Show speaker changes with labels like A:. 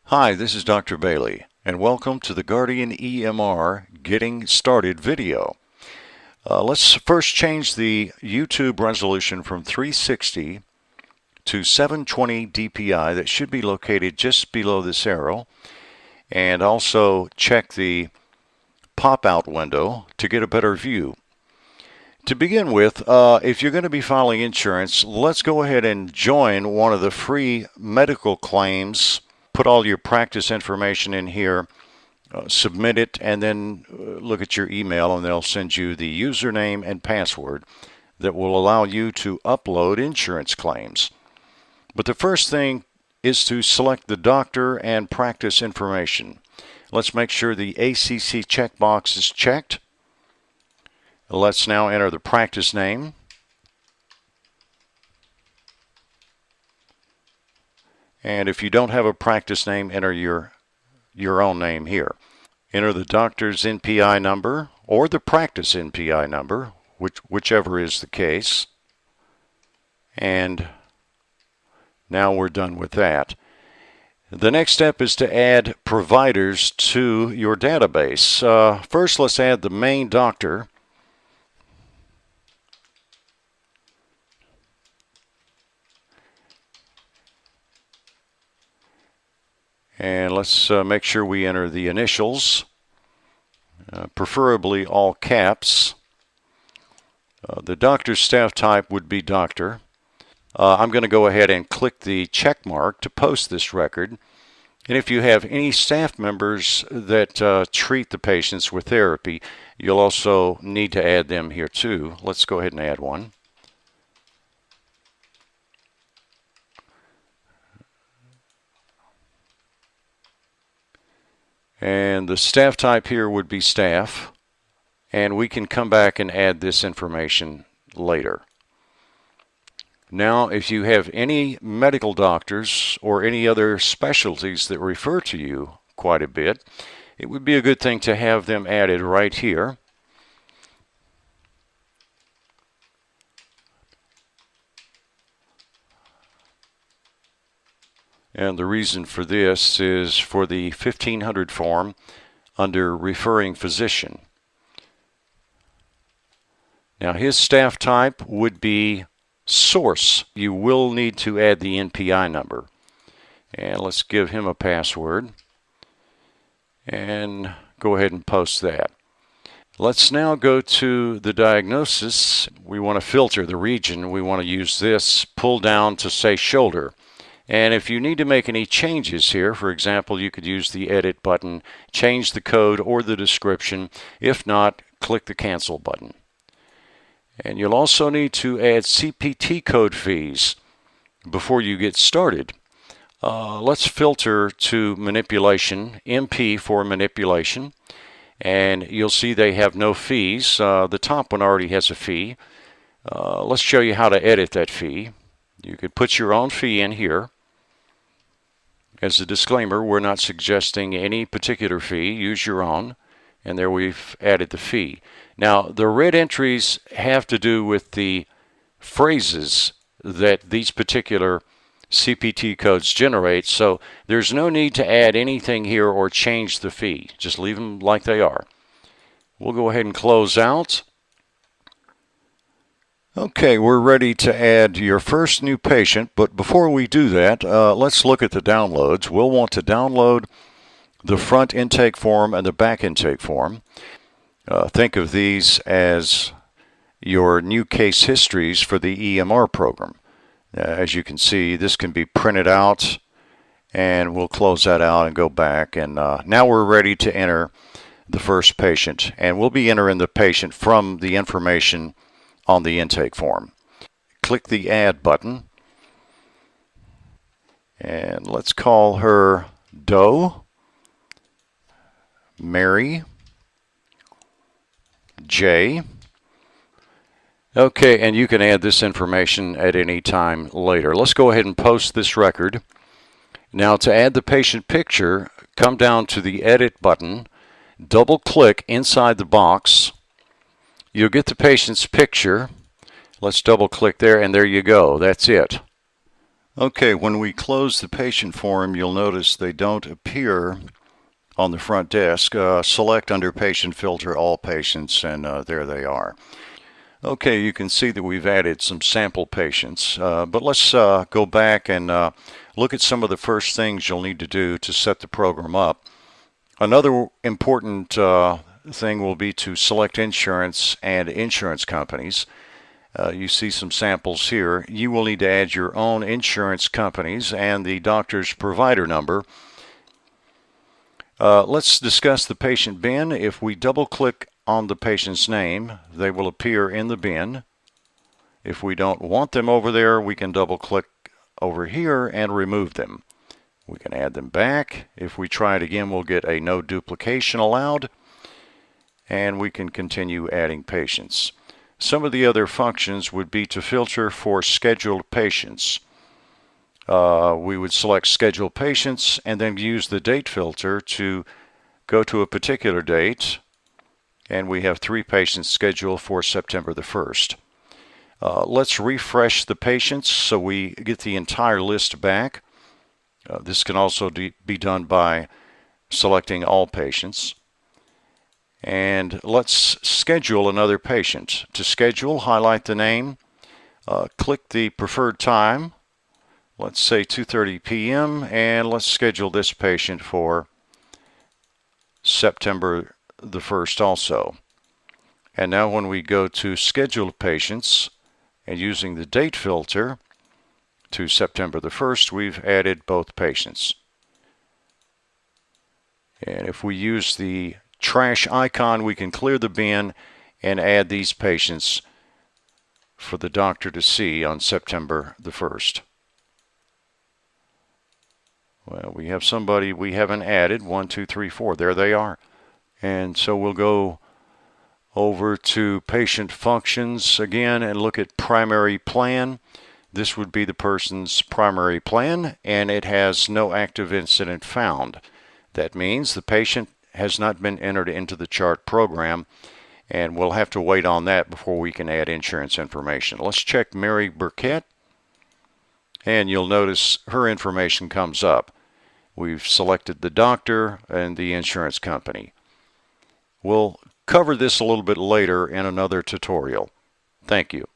A: Hi, this is Dr. Bailey, and welcome to the Guardian EMR Getting Started video. Let's first change the YouTube resolution from 360 to 720 DPI. That should be located just below this arrow. And also check the pop-out window to get a better view. To begin with, if you're going to be filing insurance, let's go ahead and join one of the free medical claims. Put all your practice information in here, submit it, and then look at your email, and they'll send you the username and password that will allow you to upload insurance claims. But the first thing is to select the doctor and practice information. Let's make sure the ACC checkbox is checked. Let's now enter the practice name. And if you don't have a practice name, enter your own name here. Enter the doctor's NPI number or the practice NPI number, whichever is the case. And now we're done with that. The next step is to add providers to your database. First, let's add the main doctor. And let's make sure we enter the initials, preferably all caps. The doctor's staff type would be doctor. I'm going to go ahead and click the check mark to post this record. And if you have any staff members that treat the patients with therapy, you'll also need to add them here too. Let's go ahead and add one. And the staff type here would be staff, and we can come back and add this information later. Now, if you have any medical doctors or any other specialties that refer to you quite a bit, it would be a good thing to have them added right here. And the reason for this is for the 1500 form under referring physician. Now his staff type would be source. You will need to add the NPI number. And let's give him a password. And go ahead and post that. Let's now go to the diagnosis. We want to filter the region. We want to use this pull down to say shoulder. And if you need to make any changes here, for example, you could use the edit button, change the code or the description. If not, click the cancel button. And you'll also need to add CPT code fees before you get started. Let's filter to manipulation, MP for manipulation. And you'll see they have no fees. The top one already has a fee. Let's show you how to edit that fee. You could put your own fee in here. As a disclaimer, we're not suggesting any particular fee. Use your own. And there we've added the fee. Now, the red entries have to do with the phrases that these particular CPT codes generate. So there's no need to add anything here or change the fee. Just leave them like they are. We'll go ahead and close out. Okay, we're ready to add your first new patient, but before we do that, let's look at the downloads. We'll want to download the front intake form and the back intake form. Think of these as your new case histories for the EMR program. As you can see, this can be printed out, and we'll close that out and go back. And now we're ready to enter the first patient, and we'll be entering the patient from the information on the intake form. Click the Add button, and let's call her Doe, Mary, J. Okay, and you can add this information at any time later. Let's go ahead and post this record. Now to add the patient picture, come down to the Edit button, double click inside the box. You'll get the patient's picture. Let's double click there, and there you go. That's it. Okay, when we close the patient form, you'll notice they don't appear on the front desk. Select under Patient Filter all patients, and there they are. Okay, you can see that we've added some sample patients, but let's go back and look at some of the first things you'll need to do to set the program up. Another important thing will be to select insurance and insurance companies. You see some samples here. You will need to add your own insurance companies and the doctor's provider number. Let's discuss the patient bin. If we double-click on the patient's name, they will appear in the bin. If we don't want them over there, we can double-click over here and remove them. We can add them back. If we try it again, we'll get a no duplication allowed, and we can continue adding patients. Some of the other functions would be to filter for scheduled patients. We would select scheduled patients and then use the date filter to go to a particular date, and we have 3 patients scheduled for September the 1st. Let's refresh the patients so we get the entire list back. This can also be done by selecting all patients. And let's schedule another patient. To schedule, highlight the name, click the preferred time, let's say 2:30 p.m., and let's schedule this patient for September the 1st also. And now when we go to scheduled patients and using the date filter to September the 1st, we've added both patients. And if we use the trash icon, we can clear the bin and add these patients for the doctor to see on September the 1st. Well, we have somebody we haven't added. 1, 2, 3, 4. There they are. And so we'll go over to patient functions again and look at primary plan. This would be the person's primary plan, and it has no active incident found. That means the patient has not been entered into the chart program, and we'll have to wait on that before we can add insurance information. Let's check Mary Burkett, and you'll notice her information comes up. We've selected the doctor and the insurance company. We'll cover this a little bit later in another tutorial. Thank you.